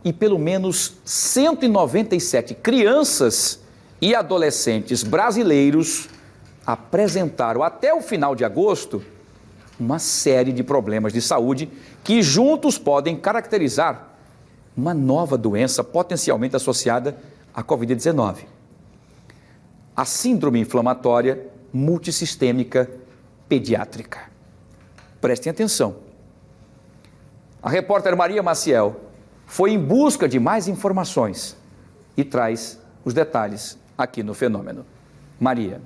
e pelo menos 197 crianças e adolescentes brasileiros apresentaram até o final de agosto uma série de problemas de saúde que juntos podem caracterizar uma nova doença potencialmente associada à Covid-19. A síndrome inflamatória multissistêmica pediátrica. Prestem atenção. A repórter Maria Maciel foi em busca de mais informações e traz os detalhes aqui no Fenômeno. Maria.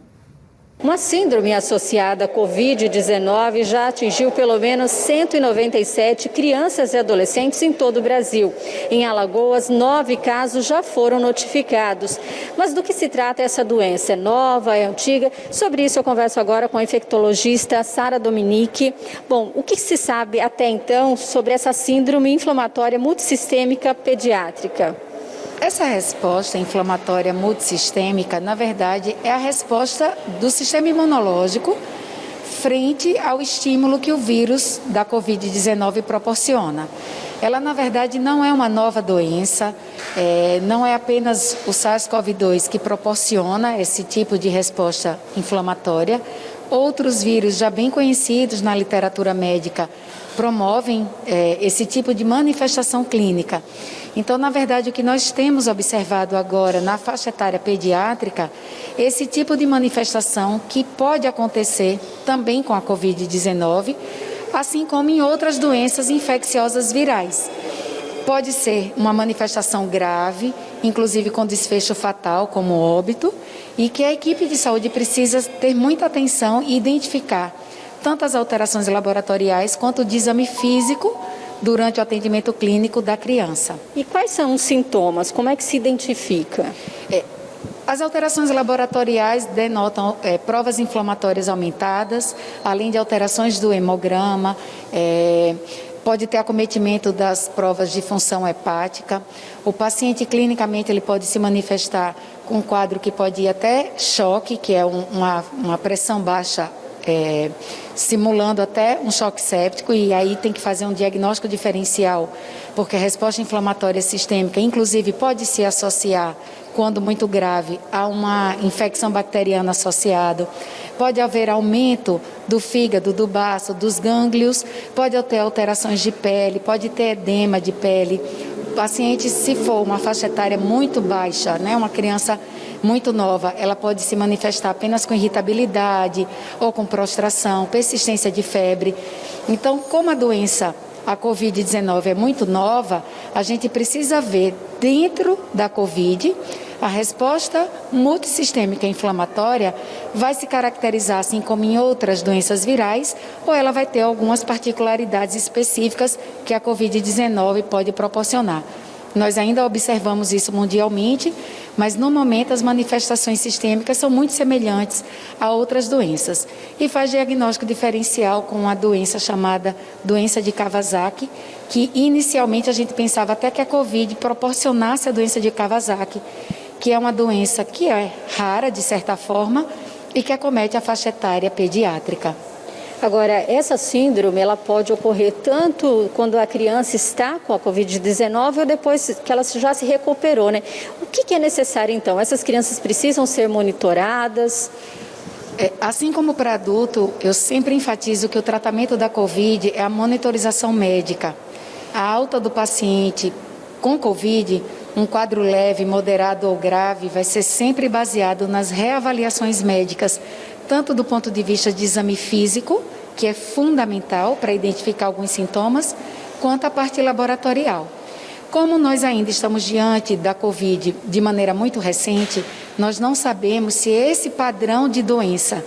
Uma síndrome associada à Covid-19 já atingiu pelo menos 197 crianças e adolescentes em todo o Brasil. Em Alagoas, 9 casos já foram notificados. Mas do que se trata essa doença? É nova, é antiga? Sobre isso eu converso agora com a infectologista Sara Dominique. Bom, o que se sabe até então sobre essa síndrome inflamatória multissistêmica pediátrica? Essa resposta inflamatória multissistêmica, na verdade, é a resposta do sistema imunológico frente ao estímulo que o vírus da Covid-19 proporciona. Ela, na verdade, não é uma nova doença, não é apenas o SARS-CoV-2 que proporciona esse tipo de resposta inflamatória. Outros vírus já bem conhecidos na literatura médica promovem esse tipo de manifestação clínica. Então, na verdade, o que nós temos observado agora na faixa etária pediátrica, esse tipo de manifestação que pode acontecer também com a Covid-19, assim como em outras doenças infecciosas virais. Pode ser uma manifestação grave, inclusive com desfecho fatal, como óbito, e que a equipe de saúde precisa ter muita atenção e identificar tanto as alterações laboratoriais quanto o de exame físico durante o atendimento clínico da criança. E quais são os sintomas? Como é que se identifica? As alterações laboratoriais denotam provas inflamatórias aumentadas, além de alterações do hemograma, pode ter acometimento das provas de função hepática. O paciente, clinicamente, ele pode se manifestar com um quadro que pode ir até choque, que é uma pressão baixa, simulando até um choque séptico, e aí tem que fazer um diagnóstico diferencial, porque a resposta inflamatória sistêmica, inclusive, pode se associar, quando muito grave, a uma infecção bacteriana associada. Pode haver aumento do fígado, do baço, dos gânglios, pode ter alterações de pele, pode ter edema de pele. O paciente, se for uma faixa etária muito baixa, uma criança muito nova, ela pode se manifestar apenas com irritabilidade ou com prostração, persistência de febre. Então, como a doença, a Covid-19 é muito nova, a gente precisa ver dentro da Covid, a resposta multissistêmica inflamatória vai se caracterizar assim como em outras doenças virais, ou ela vai ter algumas particularidades específicas que a Covid-19 pode proporcionar. Nós ainda observamos isso mundialmente, mas no momento as manifestações sistêmicas são muito semelhantes a outras doenças. E faz diagnóstico diferencial com uma doença chamada doença de Kawasaki, que inicialmente a gente pensava até que a Covid proporcionasse a doença de Kawasaki, que é uma doença que é rara, de certa forma, e que acomete a faixa etária pediátrica. Agora, essa síndrome, ela pode ocorrer tanto quando a criança está com a Covid-19 ou depois que ela já se recuperou, né? O que é necessário, então? Essas crianças precisam ser monitoradas? Assim como para adulto, eu sempre enfatizo que o tratamento da Covid é a monitorização médica. A alta do paciente com Covid, um quadro leve, moderado ou grave, vai ser sempre baseado nas reavaliações médicas, tanto do ponto de vista de exame físico, que é fundamental para identificar alguns sintomas, quanto a parte laboratorial. Como nós ainda estamos diante da Covid de maneira muito recente, nós não sabemos se esse padrão de doença,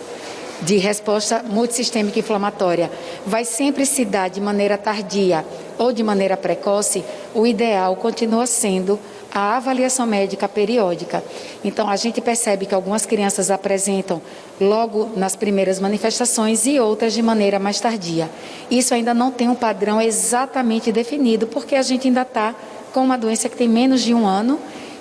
de resposta multissistêmica inflamatória, vai sempre se dar de maneira tardia ou de maneira precoce. O ideal continua sendo a avaliação médica periódica. Então, a gente percebe que algumas crianças apresentam logo nas primeiras manifestações e outras de maneira mais tardia. Isso ainda não tem um padrão exatamente definido, porque a gente ainda está com uma doença que tem menos de 1 ano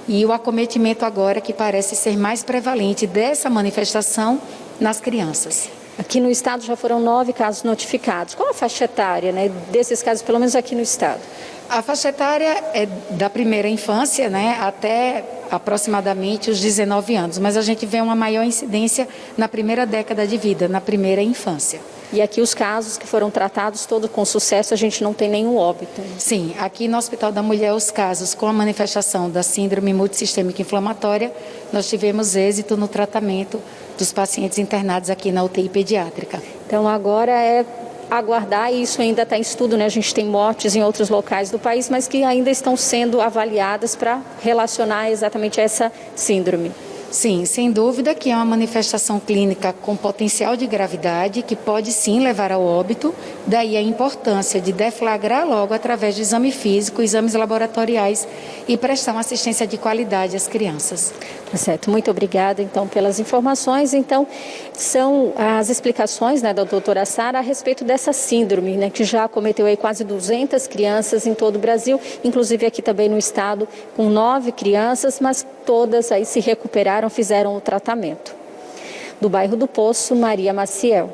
e o acometimento agora que parece ser mais prevalente dessa manifestação nas crianças. Aqui no estado já foram 9 casos notificados. Qual a faixa etária, desses casos, pelo menos aqui no estado? A faixa etária é da primeira infância, né, até aproximadamente os 19 anos, mas a gente vê uma maior incidência na primeira década de vida, na primeira infância. E aqui os casos que foram tratados todos com sucesso, a gente não tem nenhum óbito. Sim, aqui no Hospital da Mulher, os casos com a manifestação da síndrome multissistêmica inflamatória, nós tivemos êxito no tratamento dos pacientes internados aqui na UTI pediátrica. Então agora é aguardar, e isso ainda está em estudo, né? A gente tem mortes em outros locais do país, mas que ainda estão sendo avaliadas para relacionar exatamente a essa síndrome. Sim, sem dúvida que é uma manifestação clínica com potencial de gravidade que pode sim levar ao óbito, daí a importância de deflagrar logo através de exame físico, exames laboratoriais e prestar uma assistência de qualidade às crianças. Tá certo, muito obrigada então pelas informações. Então, são as explicações, né, da doutora Sara a respeito dessa síndrome, né, que já acometeu aí quase 200 crianças em todo o Brasil, inclusive aqui também no estado, com 9 crianças, mas todas aí se recuperaram, fizeram o tratamento. Do bairro do Poço, Maria Maciel.